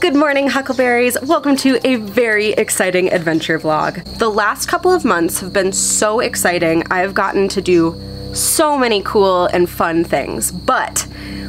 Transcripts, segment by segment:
Good morning, Huckleberries. Welcome to a very exciting adventure vlog. The last couple of months have been so exciting. I have gotten to do so many cool and fun things, but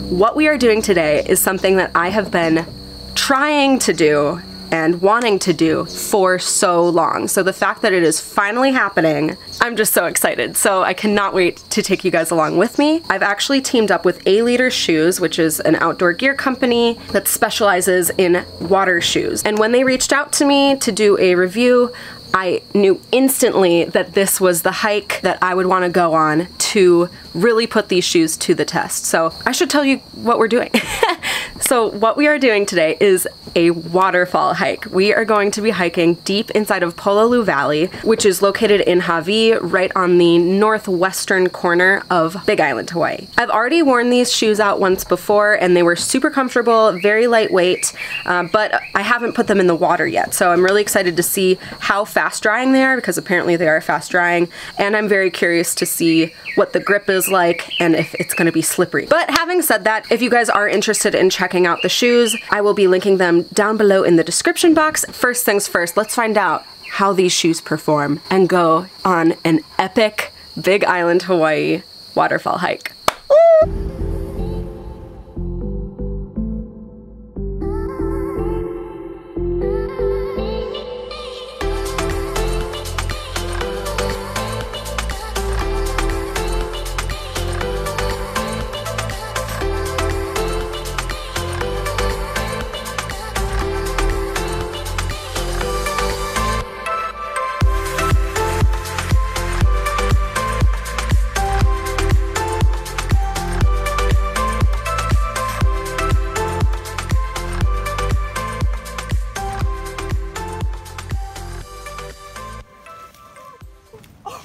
what we are doing today is something that I have been trying to do and wanting to do for so long. So the fact that it is finally happening, I'm just so excited. So I cannot wait to take you guys along with me. I've actually teamed up with Aleader Shoes, which is an outdoor gear company that specializes in water shoes. And when they reached out to me to do a review, I knew instantly that this was the hike that I would want to go on to really put these shoes to the test. So I should tell you what we're doing. So what we are doing today is a waterfall hike. We are going to be hiking deep inside of Pololu Valley, which is located in Hawaii, right on the northwestern corner of Big Island, Hawaii. I've already worn these shoes out once before and they were super comfortable, very lightweight, but I haven't put them in the water yet. So I'm really excited to see how fast drying they are, because apparently they are fast drying, and I'm very curious to see what the grip is like and if it's going to be slippery. But having said that, if you guys are interested in checking out the shoes, I will be linking them down below in the description box. First things first, let's find out how these shoes perform and go on an epic Big Island, Hawaii waterfall hike. Woo!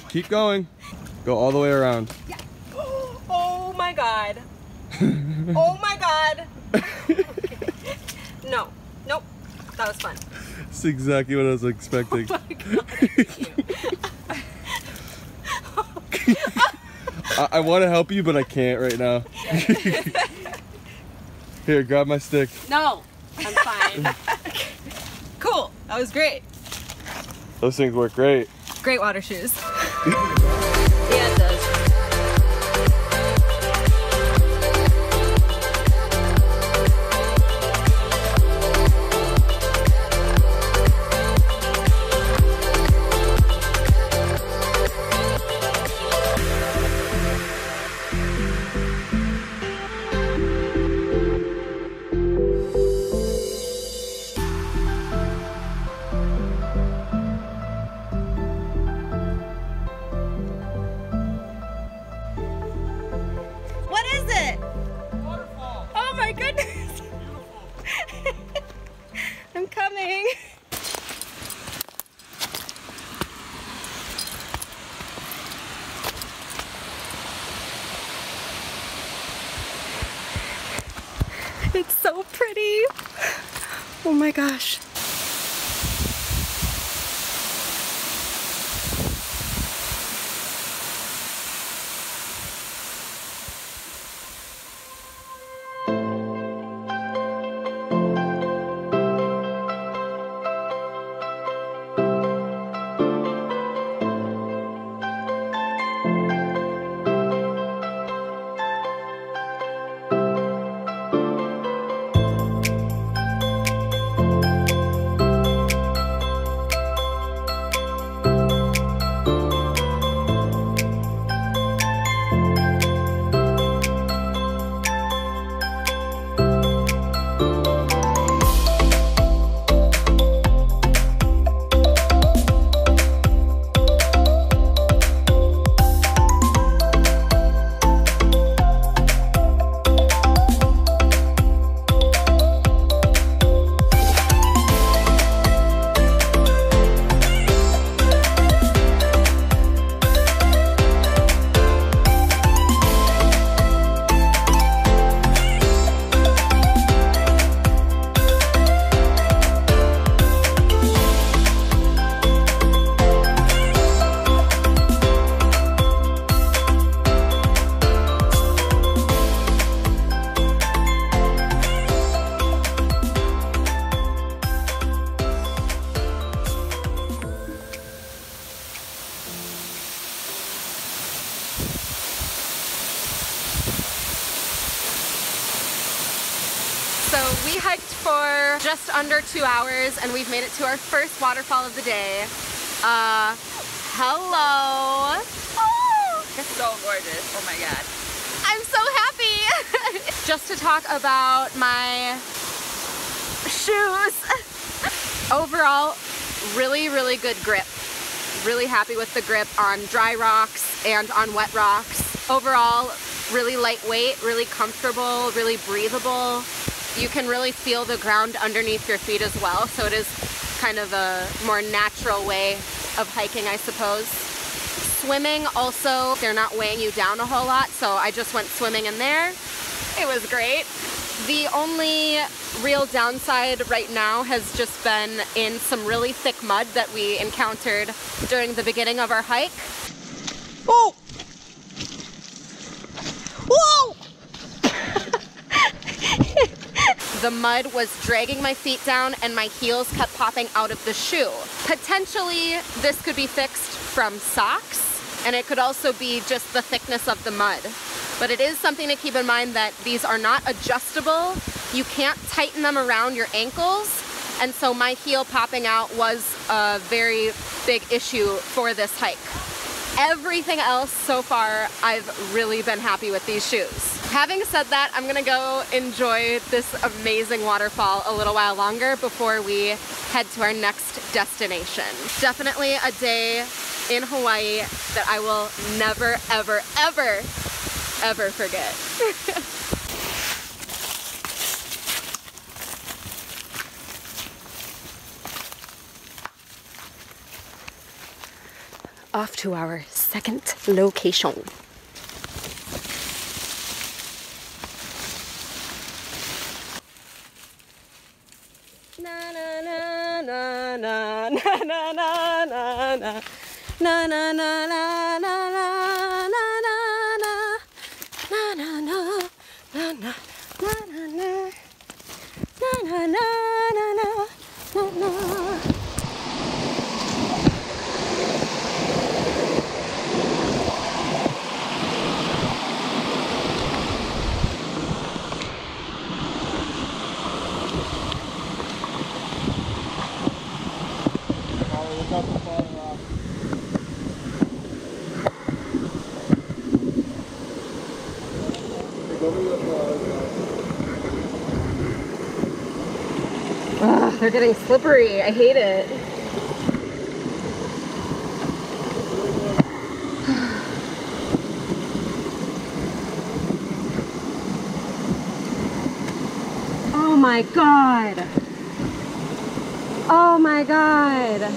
Keep going. Go all the way around. Yeah. Oh my god. Oh my god. No. Nope. That was fun. That's exactly what I was expecting. Oh my god. I want to help you, but I can't right now. Here, grab my stick. No, I'm fine. Cool. That was great. Those things work great. Great water shoes. Yeah, it does. I'm coming. It's so pretty. Oh my gosh. We hiked for just under 2 hours and we've made it to our first waterfall of the day. Hello. Oh, It's so gorgeous. Oh my god. I'm so happy. Just to talk about my shoes. Overall, really, really good grip. Really happy with the grip on dry rocks and on wet rocks. Overall, really lightweight, really comfortable, really breathable. You can really feel the ground underneath your feet as well, so it is kind of a more natural way of hiking, I suppose. Swimming also, they're not weighing you down a whole lot, so I just went swimming in there. It was great. The only real downside right now has just been in some really thick mud that we encountered during the beginning of our hike. Oh! Whoa! The mud was dragging my feet down and my heels kept popping out of the shoe. Potentially, this could be fixed from socks, and it could also be just the thickness of the mud. But it is something to keep in mind that these are not adjustable. You can't tighten them around your ankles, and so my heel popping out was a very big issue for this hike. Everything else so far, I've really been happy with these shoes. Having said that, I'm gonna go enjoy this amazing waterfall a little while longer before we head to our next destination. Definitely a day in Hawaii that I will never, ever, ever, ever forget. Off to our second location. Na na na na na na na na na na na na na na na na Ugh, they're getting slippery. I hate it. Oh my god. Oh my god.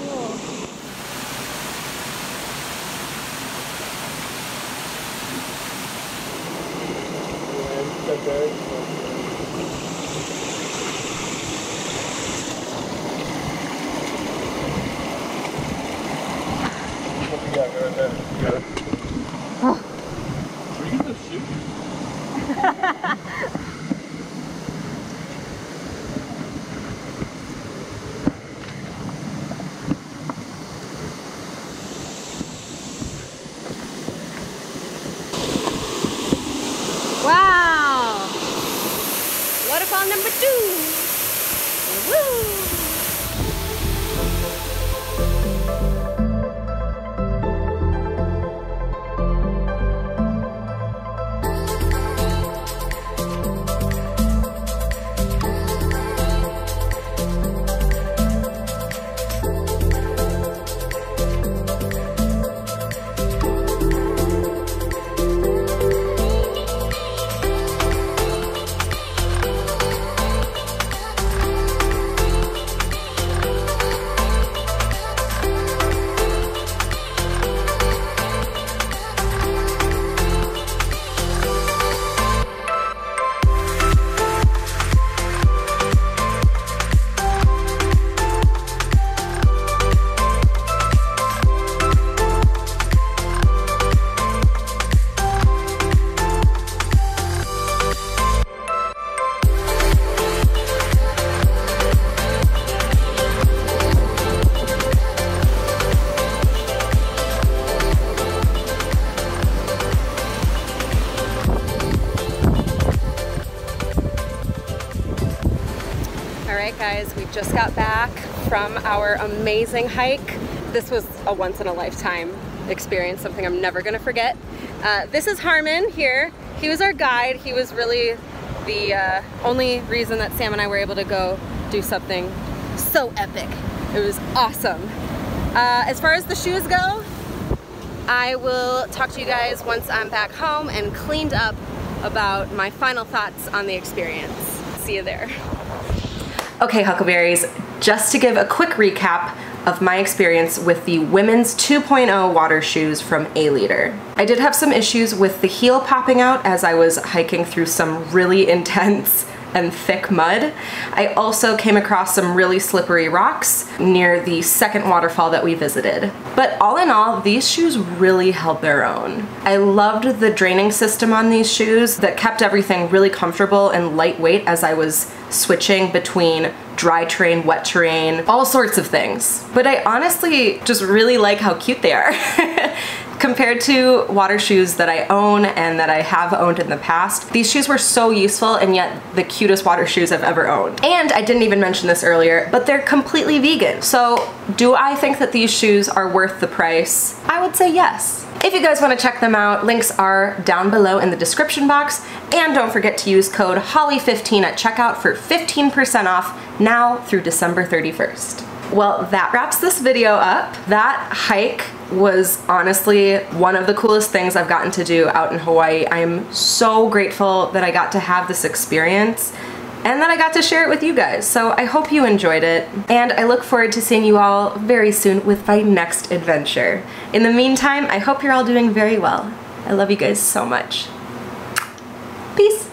Wow! Waterfall number 2! Woo! Guys, we just got back from our amazing hike. This was a once-in-a-lifetime experience, something I'm never gonna forget. This is Harmon here. He was our guide. He was really the only reason that Sam and I were able to go do something so epic. It was awesome. As far as the shoes go, I will talk to you guys once I'm back home and cleaned up about my final thoughts on the experience. See you there. Okay, Huckleberries, just to give a quick recap of my experience with the women's 2.0 water shoes from Aleader. I did have some issues with the heel popping out as I was hiking through some really intense and thick mud. I also came across some really slippery rocks near the second waterfall that we visited. But all in all, these shoes really held their own. I loved the draining system on these shoes that kept everything really comfortable and lightweight as I was switching between dry terrain, wet terrain, all sorts of things. But I honestly just really like how cute they are. Compared to water shoes that I own and that I have owned in the past, these shoes were so useful and yet the cutest water shoes I've ever owned. And I didn't even mention this earlier, but they're completely vegan. So do I think that these shoes are worth the price? I would say yes. If you guys want to check them out, links are down below in the description box. And don't forget to use code HOLLY15 at checkout for 15% off now through December 31st. Well, that wraps this video up. That hike was honestly one of the coolest things I've gotten to do out in Hawaii. I am so grateful that I got to have this experience and that I got to share it with you guys. So I hope you enjoyed it, and I look forward to seeing you all very soon with my next adventure. In the meantime, I hope you're all doing very well. I love you guys so much. Peace.